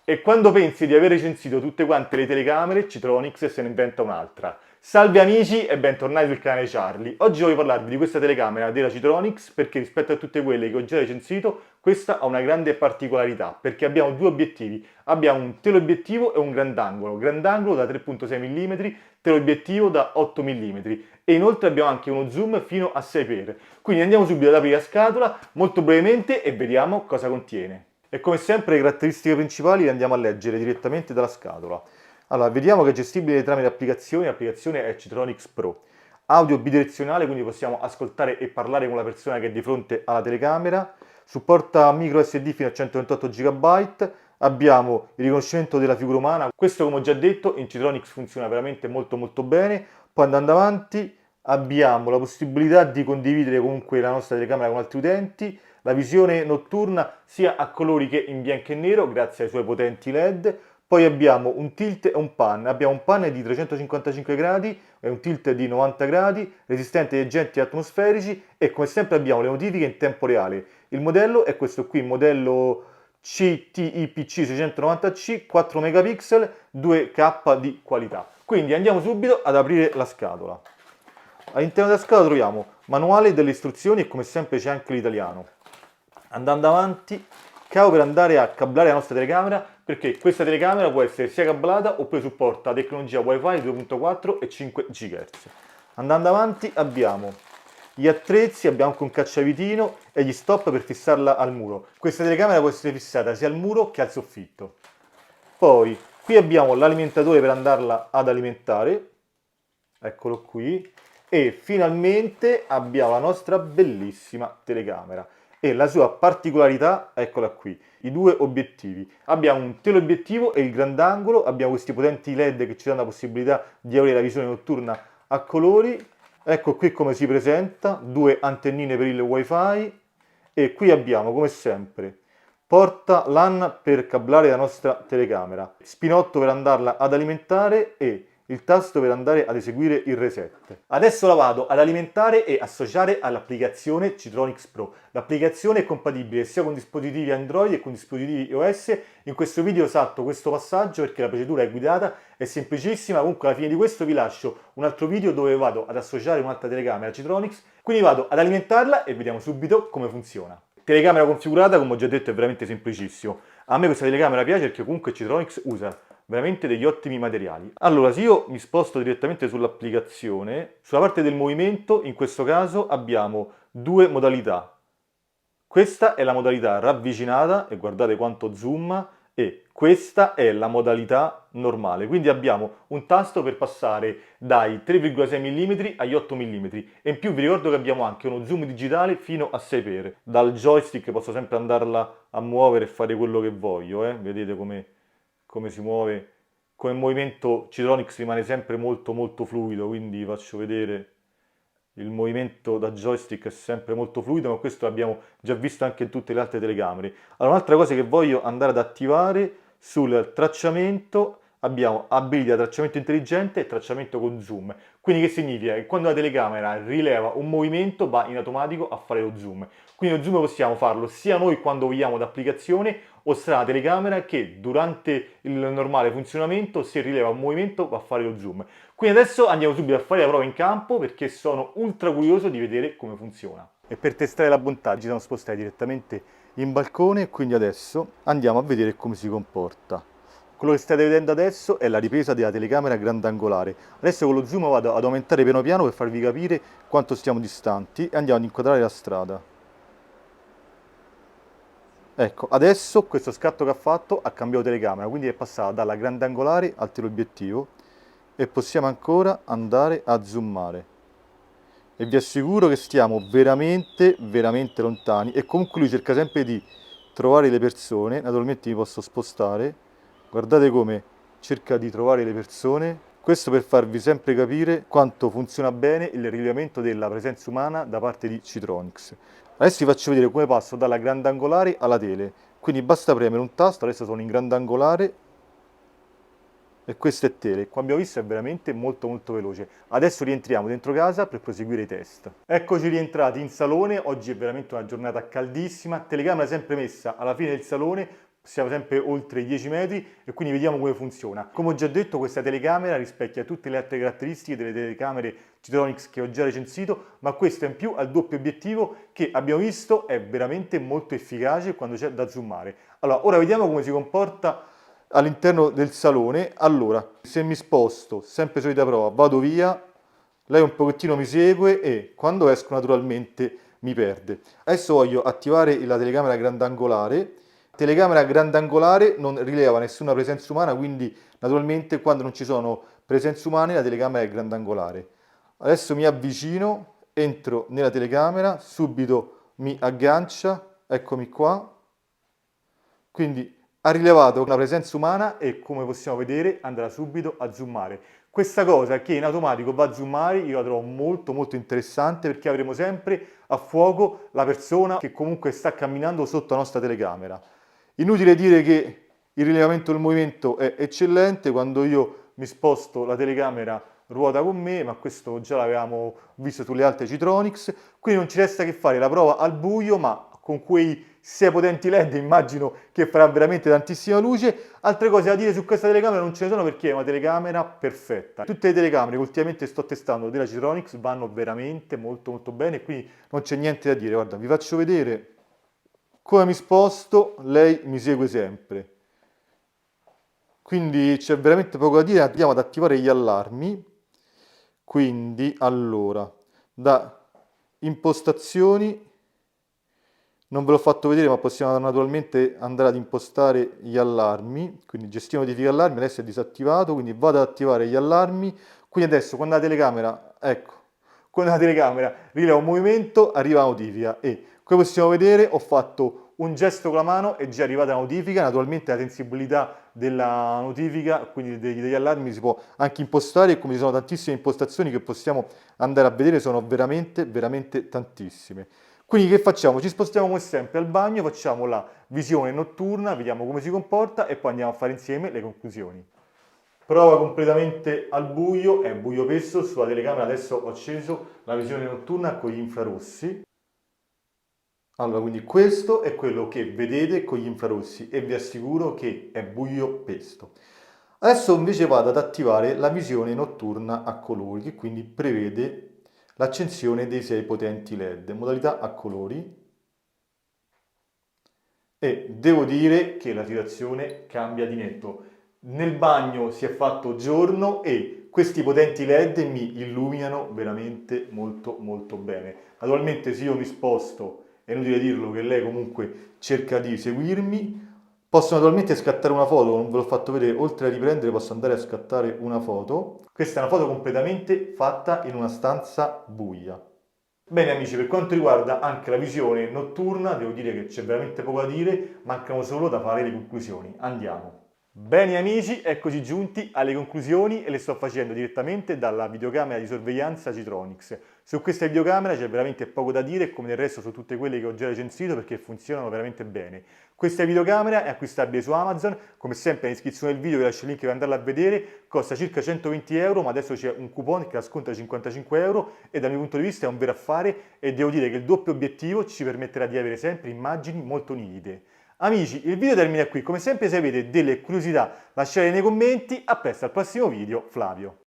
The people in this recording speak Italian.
E quando pensi di aver recensito tutte quante le telecamere, Citronics se ne inventa un'altra. Salve amici e bentornati sul canale Charlie. Oggi voglio parlarvi di questa telecamera della Citronics perché rispetto a tutte quelle che ho già recensito, questa ha una grande particolarità perché abbiamo due obiettivi. Abbiamo un teleobiettivo e un grandangolo da 3.6 mm, teleobiettivo da 8 mm e inoltre abbiamo anche uno zoom fino a 6x. Quindi andiamo subito ad aprire la scatola molto brevemente e vediamo cosa contiene. E come sempre le caratteristiche principali le andiamo a leggere direttamente dalla scatola. Allora, vediamo che è gestibile tramite applicazioni, l'applicazione è Citronics Pro. Audio bidirezionale, quindi possiamo ascoltare e parlare con la persona che è di fronte alla telecamera. Supporta micro SD fino a 128 GB. Abbiamo il riconoscimento della figura umana. Questo, come ho già detto, in Citronics funziona veramente molto bene. Poi andando avanti abbiamo la possibilità di condividere comunque la nostra telecamera con altri utenti, la visione notturna sia a colori che in bianco e nero grazie ai suoi potenti LED. Poi abbiamo un tilt e un pan. Abbiamo un pan di 355 gradi e un tilt di 90 gradi, resistente ai agenti atmosferici e come sempre abbiamo le notifiche in tempo reale. Il modello è questo qui, modello CTIPC 690C, 4 megapixel, 2K di qualità. Quindi andiamo subito ad aprire la scatola. All'interno della scatola troviamo manuale delle istruzioni e come sempre c'è anche l'italiano. Andando avanti, cavo per andare a cablare la nostra telecamera perché questa telecamera può essere sia cablata oppure supporta la tecnologia Wi-Fi 2.4 e 5 GHz. Andando avanti abbiamo gli attrezzi, abbiamo anche un cacciavitino e gli stop per fissarla al muro. Questa telecamera può essere fissata sia al muro che al soffitto. Poi qui abbiamo l'alimentatore per andarla ad alimentare, eccolo qui, e finalmente abbiamo la nostra bellissima telecamera e la sua particolarità, eccola qui, i due obiettivi. Abbiamo un teleobiettivo e il grandangolo, abbiamo questi potenti LED che ci danno la possibilità di avere la visione notturna a colori. Ecco qui come si presenta, due antennine per il wifi e qui abbiamo come sempre porta LAN per cablare la nostra telecamera, spinotto per andarla ad alimentare e il tasto per andare ad eseguire il reset. Adesso la vado ad alimentare e associare all'applicazione Citronics Pro. L'applicazione è compatibile sia con dispositivi Android che con dispositivi iOS. In questo video salto questo passaggio perché la procedura è guidata, è semplicissima. Comunque alla fine di questo vi lascio un altro video dove vado ad associare un'altra telecamera Citronics. Quindi vado ad alimentarla e vediamo subito come funziona. Telecamera configurata, come ho già detto, è veramente semplicissimo. A me questa telecamera piace perché comunque Citronics usa veramente degli ottimi materiali. Allora, se io mi sposto direttamente sull'applicazione, sulla parte del movimento, in questo caso abbiamo due modalità. Questa è la modalità ravvicinata, e guardate quanto zoom, e questa è la modalità normale. Quindi abbiamo un tasto per passare dai 3,6 mm agli 8 mm. E in più vi ricordo che abbiamo anche uno zoom digitale fino a 6x. Dal joystick posso sempre andarla a muovere e fare quello che voglio, Vedete come si muove. Come movimento Citronics rimane sempre molto fluido, quindi vi faccio vedere il movimento da joystick è sempre molto fluido, ma questo l'abbiamo già visto anche in tutte le altre telecamere. Allora, un'altra cosa che voglio andare ad attivare sul tracciamento, abbiamo abilita tracciamento intelligente e tracciamento con zoom. Quindi che significa? Che quando la telecamera rileva un movimento va in automatico a fare lo zoom. Quindi lo zoom possiamo farlo sia noi quando vogliamo d'applicazione o sarà la telecamera che durante il normale funzionamento se rileva un movimento va a fare lo zoom. Quindi adesso andiamo subito a fare la prova in campo perché sono ultra curioso di vedere come funziona. E per testare la bontà ci siamo spostati direttamente in balcone, quindi adesso andiamo a vedere come si comporta. Quello che state vedendo adesso è la ripresa della telecamera grandangolare. Adesso con lo zoom vado ad aumentare piano piano per farvi capire quanto stiamo distanti e andiamo ad inquadrare la strada. Ecco, adesso questo scatto che ha fatto ha cambiato telecamera, quindi è passata dalla grandangolare al teleobiettivo e possiamo ancora andare a zoomare. E vi assicuro che stiamo veramente lontani e comunque lui cerca sempre di trovare le persone, naturalmente mi posso spostare, guardate come cerca di trovare le persone, questo per farvi sempre capire quanto funziona bene il rilevamento della presenza umana da parte di Citronics. Adesso vi faccio vedere come passo dalla grandangolare alla tele, quindi basta premere un tasto, adesso sono in grandangolare e questo è tele. Come abbiamo visto è veramente molto veloce. Adesso rientriamo dentro casa per proseguire i test. Eccoci rientrati in salone, oggi è veramente una giornata caldissima, telecamera sempre messa alla fine del salone, siamo sempre oltre i 10 metri e quindi vediamo come funziona. Come ho già detto, questa telecamera rispecchia tutte le altre caratteristiche delle telecamere Citronics che ho già recensito, ma questa in più ha il doppio obiettivo che abbiamo visto è veramente molto efficace quando c'è da zoomare. Allora, ora vediamo come si comporta all'interno del salone. Allora, se mi sposto, sempre solita prova, vado via, lei un pochettino mi segue e quando esco naturalmente mi perde. Adesso voglio attivare la telecamera grandangolare. Telecamera grandangolare non rileva nessuna presenza umana, quindi naturalmente quando non ci sono presenze umane la telecamera è grandangolare. Adesso mi avvicino, entro nella telecamera, subito mi aggancia, eccomi qua. Quindi ha rilevato una presenza umana e come possiamo vedere andrà subito a zoomare. Questa cosa che in automatico va a zoomare io la trovo molto molto interessante perché avremo sempre a fuoco la persona che comunque sta camminando sotto la nostra telecamera. Inutile dire che il rilevamento del movimento è eccellente, quando io mi sposto la telecamera ruota con me, ma questo già l'avevamo visto sulle altre Citronics, quindi non ci resta che fare la prova al buio, ma con quei 6 potenti LED immagino che farà veramente tantissima luce. Altre cose da dire su questa telecamera non ce ne sono perché è una telecamera perfetta. Tutte le telecamere che ultimamente sto testando della Citronics vanno veramente molto molto bene, quindi non c'è niente da dire. Guarda, vi faccio vedere come mi sposto, lei mi segue sempre. Quindi c'è veramente poco da dire, andiamo ad attivare gli allarmi. Quindi, allora, da impostazioni, non ve l'ho fatto vedere, ma possiamo naturalmente andare ad impostare gli allarmi. Quindi gestione notifiche allarmi, adesso è disattivato, quindi vado ad attivare gli allarmi. Quindi adesso quando la telecamera, ecco, quando la telecamera rileva un movimento, arriva la notifica e come possiamo vedere ho fatto un gesto con la mano e già è arrivata la notifica. Naturalmente la sensibilità della notifica, quindi degli allarmi, si può anche impostare e come ci sono tantissime impostazioni che possiamo andare a vedere, sono veramente, veramente tantissime. Quindi che facciamo? Ci spostiamo come sempre al bagno, facciamo la visione notturna, vediamo come si comporta e poi andiamo a fare insieme le conclusioni. Prova completamente al buio, è buio pesto, sulla telecamera adesso ho acceso la visione notturna con gli infrarossi. Allora, quindi questo è quello che vedete con gli infrarossi e vi assicuro che è buio pesto. Adesso invece vado ad attivare la visione notturna a colori, che quindi prevede l'accensione dei 6 potenti LED, modalità a colori. E devo dire che la situazione cambia di netto. Nel bagno si è fatto giorno e questi potenti LED mi illuminano veramente molto molto bene. Naturalmente se io mi sposto, è inutile dirlo che lei comunque cerca di seguirmi. Posso naturalmente scattare una foto, non ve l'ho fatto vedere, oltre a riprendere posso andare a scattare una foto. Questa è una foto completamente fatta in una stanza buia. Bene amici, per quanto riguarda anche la visione notturna, devo dire che c'è veramente poco da dire, mancano solo da fare le conclusioni. Andiamo! Bene amici, eccoci giunti alle conclusioni e le sto facendo direttamente dalla videocamera di sorveglianza Citronics. Su questa videocamera c'è veramente poco da dire, come del resto su tutte quelle che ho già recensito perché funzionano veramente bene. Questa videocamera è acquistabile su Amazon, come sempre in descrizione del video vi lascio il link per andarla a vedere, costa circa 120 euro ma adesso c'è un coupon che la sconta 55 euro e dal mio punto di vista è un vero affare e devo dire che il doppio obiettivo ci permetterà di avere sempre immagini molto nitide. Amici, il video termina qui, come sempre se avete delle curiosità lasciate nei commenti, a presto al prossimo video, Flavio.